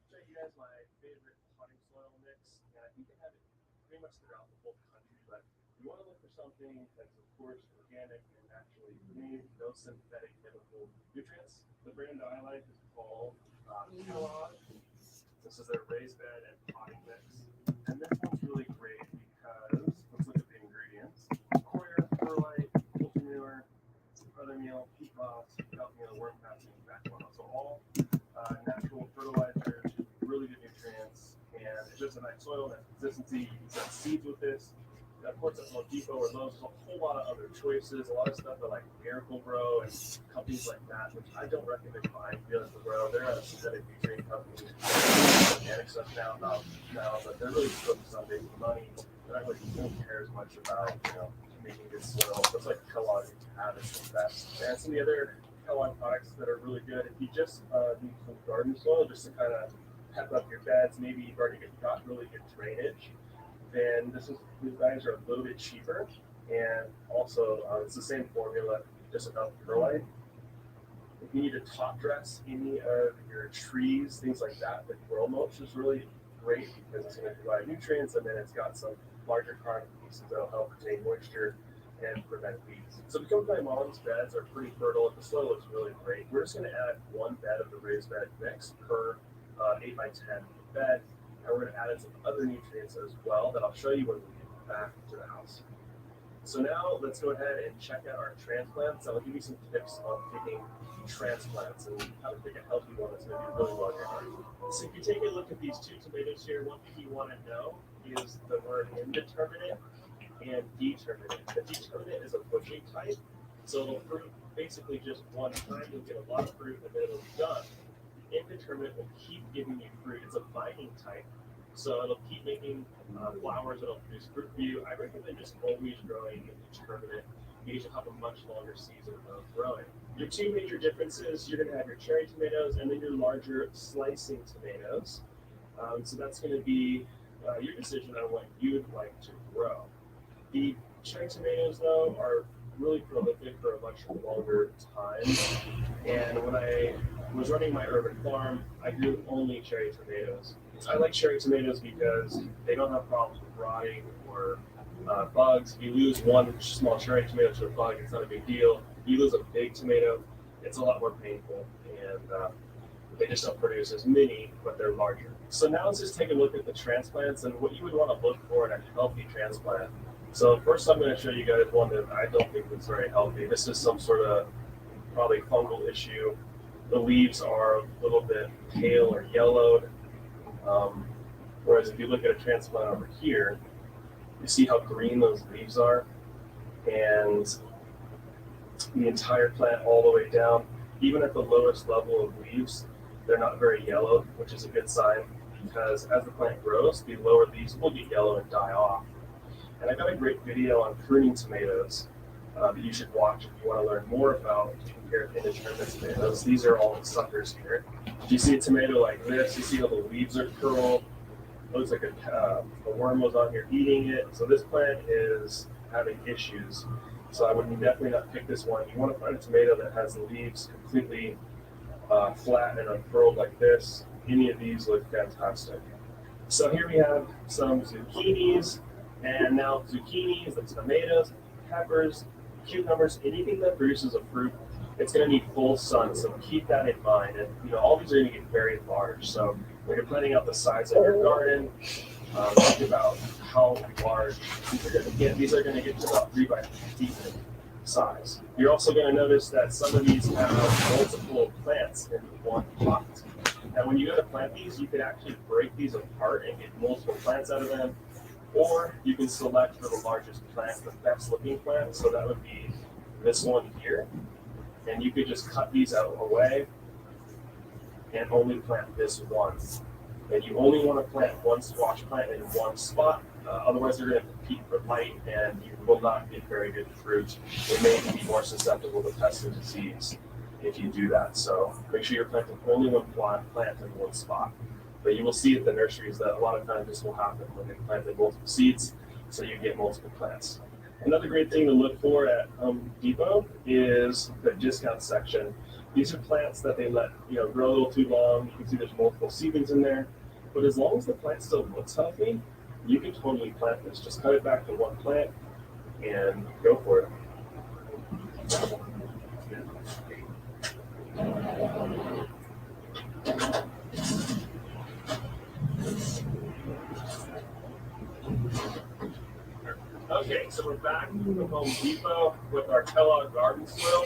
Show you guys my favorite potting soil mix, and I think they have it pretty much throughout the whole country. But you want to look for something that's, of course, organic and naturally made, no synthetic chemical nutrients. The brand that I like is called Kellogg. This is their raised bed and potting mix, and this one's really great because let's look at the ingredients: coir, perlite, poultry manure, other meal, peat moss, worm passing, backbone. So all natural fertilizers, really good nutrients, and it's just a nice soil, nice consistency. You can set seeds with this. Of course, at Home Depot or Lowe's, there's a whole lot of other choices, a lot of stuff that like Miracle-Gro and companies like that, which I don't recommend buying Miracle-Gro. They're a synthetic nutrient company. Organic stuff now, but they're really focused on making money. They're not really don't care as much about making good soil. Looks like Kellogg have it the best. And some of the other Kellogg products that are really good. If you just need some garden soil just to kind of pep up your beds, maybe you've already got really good drainage, then these guys are a little bit cheaper, and also it's the same formula, just without perlite. If you need to top dress any of your trees, things like that, the grow mulch is really great because it's going to provide nutrients, and then it's got some larger carbon pieces that'll help retain moisture and prevent weeds. So because my mom's beds are pretty fertile, the soil looks really great. We're just going to add one bed of the raised bed mix per 8 by 10 bed, and we're going to add in some other nutrients as well that I'll show you when we get back to the house. So now let's go ahead and check out our transplants. I'll give you some tips on picking transplants and how to pick a healthy one that's going to be really well garden. So if you take a look at these two tomatoes here, one thing you want to know is the word indeterminate and determinate. The determinate is a bushing type, so it'll fruit basically just one time. You'll get a lot of fruit and then it'll be done. Indeterminate will keep giving you fruit. It's a vine type, so it'll keep making flowers that'll produce fruit for you. I recommend just always growing indeterminate because you'll have a much longer season of growing. Your two major differences, you're going to have your cherry tomatoes and then your larger slicing tomatoes. So that's going to be your decision on what you would like to grow. The cherry tomatoes, though, are really prolific for a much longer time. And when I was running my urban farm, I grew only cherry tomatoes. I like cherry tomatoes because they don't have problems with rotting or bugs. If you lose one small cherry tomato to a bug, it's not a big deal. If you lose a big tomato, it's a lot more painful, and they just don't produce as many, but they're larger. So now let's just take a look at the transplants and what you would want to look for in a healthy transplant. So first I'm going to show you guys one that I don't think is very healthy. This is some sort of probably fungal issue. The leaves are a little bit pale or yellowed. Whereas if you look at a transplant over here, you see how green those leaves are, and the entire plant all the way down, even at the lowest level of leaves, they're not very yellow, which is a good sign, because as the plant grows, the lower leaves will get yellow and die off. And I got a great video on pruning tomatoes that you should watch if you want to learn more about compared indeterminate tomatoes. These are all the suckers here. If you see a tomato like this, you see how the leaves are curled. It looks like a worm was on here eating it. So this plant is having issues. So I would definitely not pick this one. You want to find a tomato that has the leaves completely flat and unfurled like this. Any of these look fantastic. So here we have some zucchinis, and now zucchinis, the tomatoes, peppers, cucumbers, anything that produces a fruit, it's going to need full sun. So keep that in mind. And all these are going to get very large. So when you're planning out the size of your garden, think about how large these are going to get. These are going to get to about 3 by 3 feet size. You're also going to notice that some of these have multiple plants in one pot. And when you go to plant these, you can actually break these apart and get multiple plants out of them. Or you can select for the largest plant, the best looking plant. So that would be this one here. And you could just cut these out away and only plant this one. And you only want to plant one squash plant in one spot. Otherwise, they're going to compete for light, and you will not get very good fruit. It may be more susceptible to pests and disease if you do that. So make sure you're planting only one plant in one spot. But you will see at the nurseries that a lot of times this will happen when they planted multiple seeds, so you get multiple plants. Another great thing to look for at Home Depot is the discount section. These are plants that they let grow a little too long. You can see there's multiple seedlings in there. But as long as the plant still looks healthy, you can totally plant this. Just cut it back to one plant and go for it. Okay, so we're back from Home Depot with our Kellogg garden soil,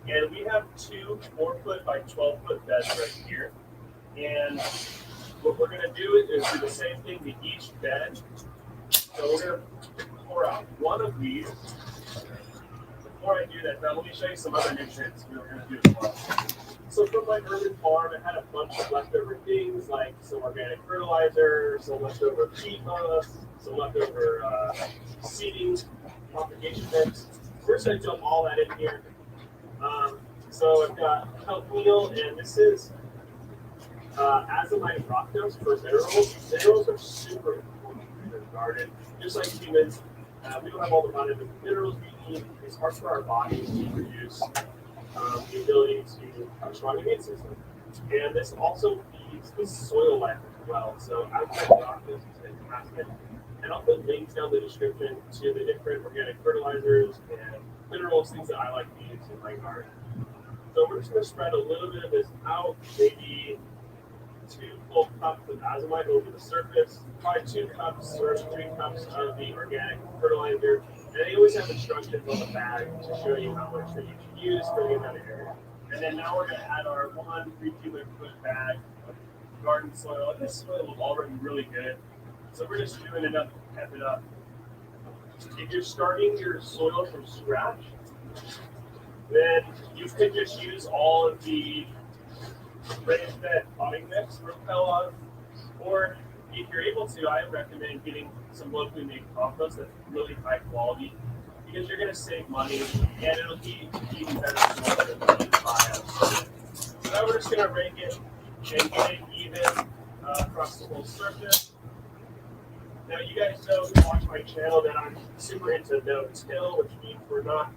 and we have 2 4-foot by 12-foot beds right here. And what we're going to do is do the same thing to each bed. So we're going to pour out one of these. Before I do that, now let me show you some other nutrients we're going to do as well. So from my urban farm, I had a bunch of leftover things like some organic fertilizer, some leftover peat moss, some leftover seeding, propagation mix. We're just going to dump all that in here. So I've got kelp meal, and this is azomite rock dust for minerals. Minerals are super important in the garden. Just like humans, we don't have all the vitamins and minerals we need. It's hard for our bodies to produce the ability to have a strong immune system. And this also feeds the soil life as well. So azomite rock dust is fantastic. And I'll put links down in the description to the different organic fertilizers and minerals, things that I like to use in my garden. So we're just going to spread a little bit of this out, maybe 2 full cups of azomite over the surface, probably 2 cups or 3 cups of the organic fertilizer. And they always have instructions on the bag to show you how much that you should use for the amount of area. And then now we're going to add our 1 3 cubic foot bag of garden soil. And this soil is already really good. So we're just doing enough to pep it up. If you're starting your soil from scratch, then you could just use all of the raised bed potting mix from Kellogg. Or if you're able to, I recommend getting some locally made compost that's really high quality, because you're going to save money and it'll be even better than what you buy out. So now we're just going to rake it and get it even across the whole surface. Now you guys know who watch my channel that I'm super into no-till, which means we're not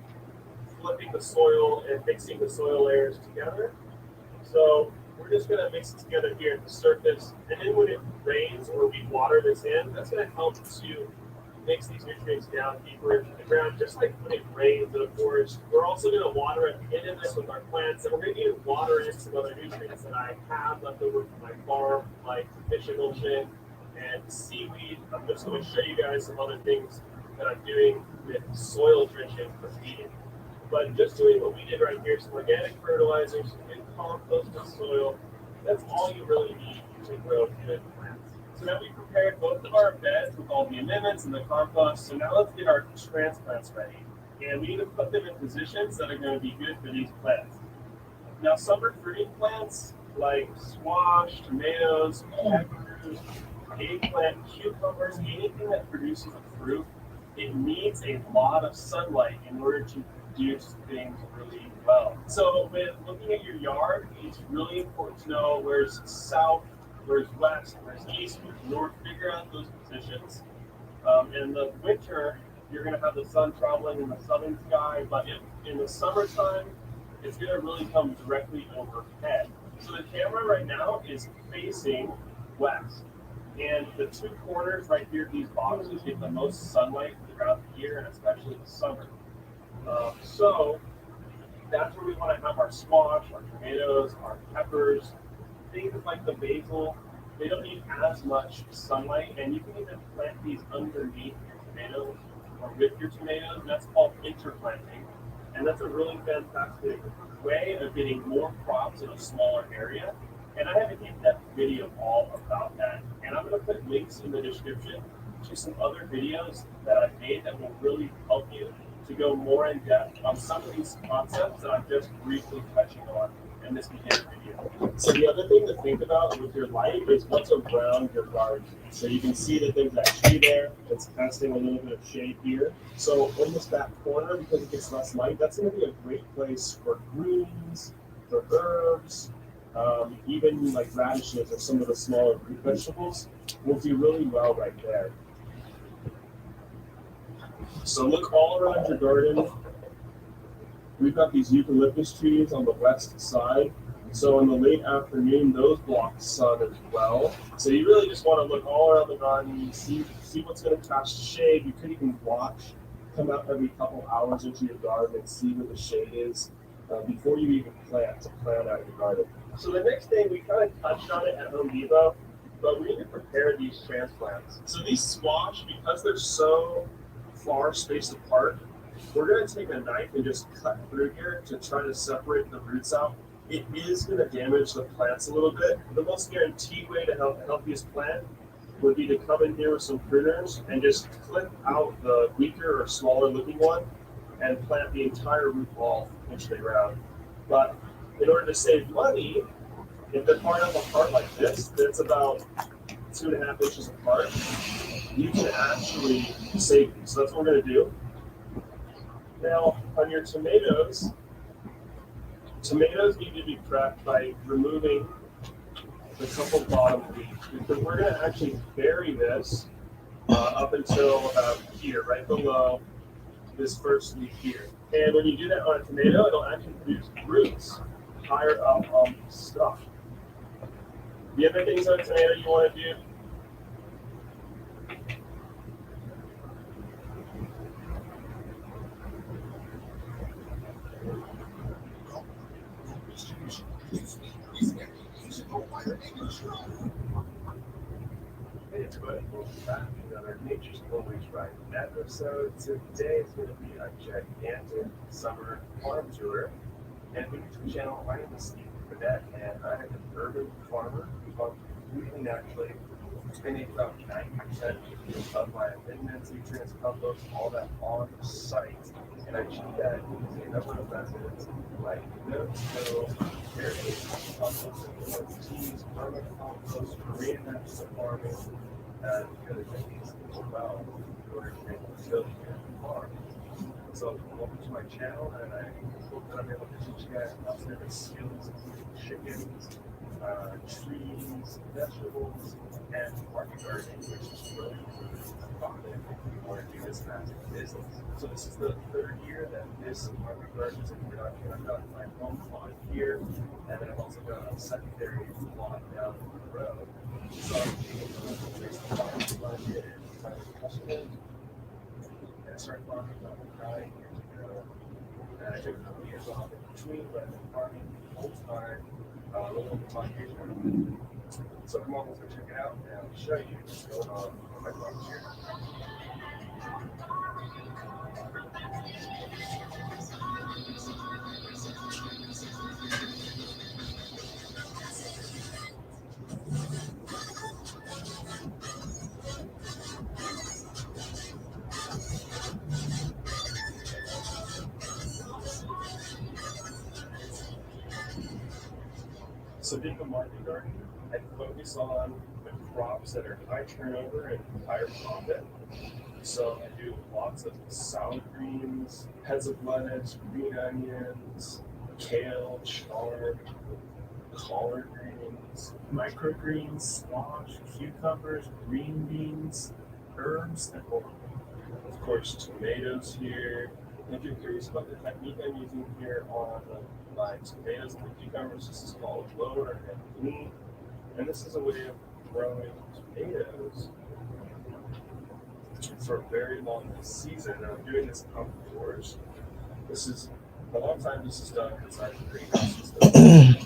flipping the soil and mixing the soil layers together. So we're just going to mix it together here at the surface. And then when it rains or we water this in, that's going to help to mix these nutrients down deeper into the ground, just like when it rains. And of course, we're also going to water at the end of this with our plants. And we're going to even water in some other nutrients that I have left over from my farm, like fish emulsion and seaweed. I'm just going to show you guys some other things that I'm doing with soil drenching for feeding. But just doing what we did right here, some organic fertilizers, some good compost of soil, that's all you really need to grow good plants. So now we prepared both of our beds with all the amendments and the compost. So now let's get our transplants ready. And we need to put them in positions that are going to be good for these plants. Now, summer fruiting plants like squash, tomatoes, peppers, eggplant, cucumbers, anything that produces a fruit, it needs a lot of sunlight in order to produce things really well. So with looking at your yard, it's really important to know where's south, where's west, where's east, where's north. Figure out those positions. In the winter, you're going to have the sun traveling in the southern sky, but in the summertime, it's going to really come directly overhead. So the camera right now is facing west. And the two corners right here, these boxes, get the most sunlight throughout the year, and especially the summer. So that's where we want to have our squash, our tomatoes, our peppers, things like the basil. They don't need as much sunlight, and you can even plant these underneath your tomatoes or with your tomatoes. That's called interplanting, and that's a really fantastic way of getting more crops in a smaller area. And I have an in-depth video all about that, and I'm going to put links in the description to some other videos that I've made that will really help you to go more in depth on some of these concepts that I'm just briefly touching on in this beginner video. So the other thing to think about with your light is what's around your garden. So you can see that there's that tree there. It's casting a little bit of shade here. So in this back corner, because it gets less light, that's going to be a great place for greens, for herbs, even like radishes or some of the smaller root vegetables will do really well right there. So look all around your garden. We've got these eucalyptus trees on the west side. So in the late afternoon, those block sun as well. So you really just want to look all around the garden, see what's going to cast shade. You could even watch, come out every couple hours into your garden and see where the shade is before you even plant out your garden. So the next thing, we kind of touched on it at Home Depot, but we need to prepare these transplants. So these squash, because they're so far spaced apart, we're going to take a knife and just cut through here to try to separate the roots out. It is going to damage the plants a little bit. The most guaranteed way to help the healthiest plant would be to come in here with some pruners and just clip out the weaker or smaller looking one and plant the entire root ball into the ground. But in order to save money, if they're far enough apart like this, that's about 2.5 inches apart, you can actually save these. So that's what we're going to do. Now, on your tomatoes need to be prepped by removing the couple bottom leaves, because we're going to actually bury this up until here, right below this first leaf here. And when you do that on a tomato, it'll actually produce roots higher up on the stalk. The other things on a tomato you want to do, hey everybody, welcome back to another Nature's Always Right episode. Today is going to be a gigantic summer farm tour, and we get to the channel. My name is Steve Burnett, and I'm an urban farmer who farms completely naturally. I make about 90% of my amendments, nutrients, compost, all that on site. And I achieve that using a number of methods like no-till, irrigation, compost, teas, vermicompost, Korean natural farming, and other techniques as well in order to make fertility here on the farm. So welcome to my channel, and I hope that I'm able to teach you guys lots of different skills, chickens, trees, vegetables, and market gardening, which is really profit if you want to do this as a business. So this is the third year that this market garden is in production. I've got my home plot here, and then I've also got a secondary plot down the road. So I'm able to place the farm budget and find customers and start farming on the crying years ago. And I took a couple years off in between, but I've been farming full time. A little over 5 years now. So come on, let's go check it out and I'll show you what's going on my farm here. So being a market garden, I focus on the crops that are high turnover and higher profit. So I do lots of salad greens, heads of lettuce, green onions, kale, chard, collard greens, microgreens, squash, cucumbers, green beans, herbs, and more. Of course, tomatoes here. If you're curious about the technique I'm using here on my tomatoes and the cucumbers, this is called lower and lean. And this is a way of growing tomatoes for a very long season. And I'm doing this outdoors. This is a long time this is done inside the greenhouse system.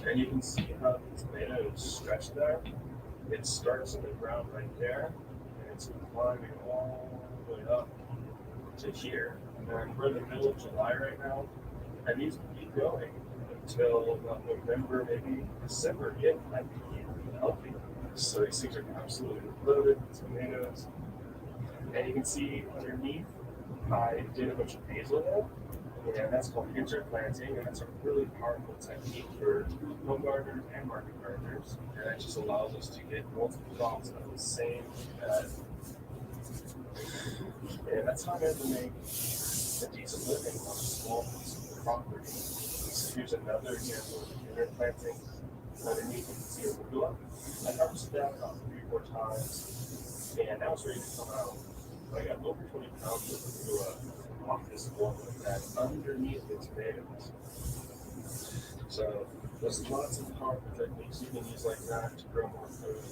And you can see how the tomato is stretched there. It starts in the ground right there, and it's climbing all the way up to here. And we're in the middle of July right now, and these will keep going until November, maybe December. It might be healthy. So these things are absolutely loaded with tomatoes. And you can see underneath, I did a bunch of basil there. And that's called interplanting, and that's a really powerful technique for home gardeners and market gardeners. And it just allows us to get multiple crops out of the same bed. And that's how I'm able to make a decent living on a small piece of property. So here's another example of interplanting. Underneath you can see arugula. I harvested that about 3 or 4 times, and now it's ready to come out. I got over 20 pounds of arugula off this wall like that underneath the tomatoes. So there's lots of powerful techniques you can use like that to grow more food.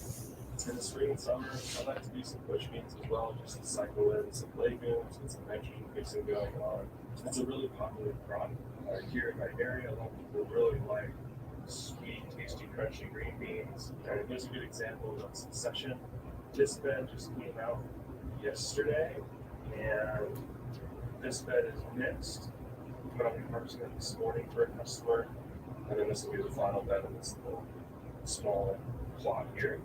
In the spring and summer, I like to do some bush beans as well, just to cycle in some legumes and some nitrogen fixing going on. It's a really popular crop here in my area. A lot of people really like sweet, tasty, crunchy green beans. And here's a good example of succession. This bed just came out yesterday, and this bed is mixed. I'm going to be harvesting it this morning for a customer, and then this will be the final bed in this little small plot here.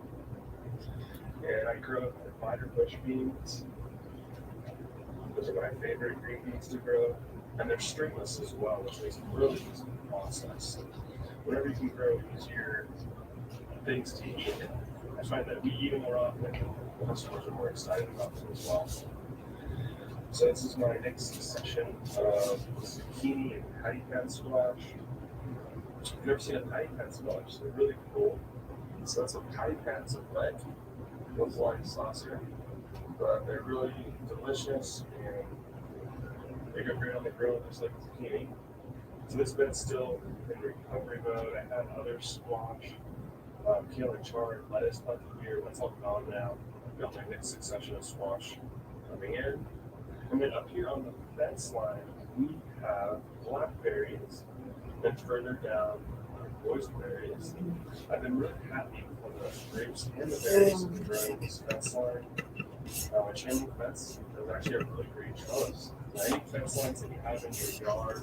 And I grow spider bush beans. Those are my favorite green beans to grow. And they're stringless as well, which makes it really easy to process. Whenever you can grow easier things to eat, I find that we eat them more often, and customers are more excited about them as well. So this is my next section of zucchini and patty pan squash. If you've never seen a patty pan squash, they're really cool. So that's a patty pan, it's a wet, no flying saucer, but they're really delicious and they go great on the grill just like zucchini. So this bed's still in recovery mode. I had other squash, kale and chard, lettuce planted here. That's all gone now. I've got my next succession of squash coming in. And then up here on the fence line, we have blackberries, and further down, boysenberries. I've been really happy with the grapes and the berries that are growing this fence line. My chain link fence is actually a really great choice. Any fence lines that you have in your yard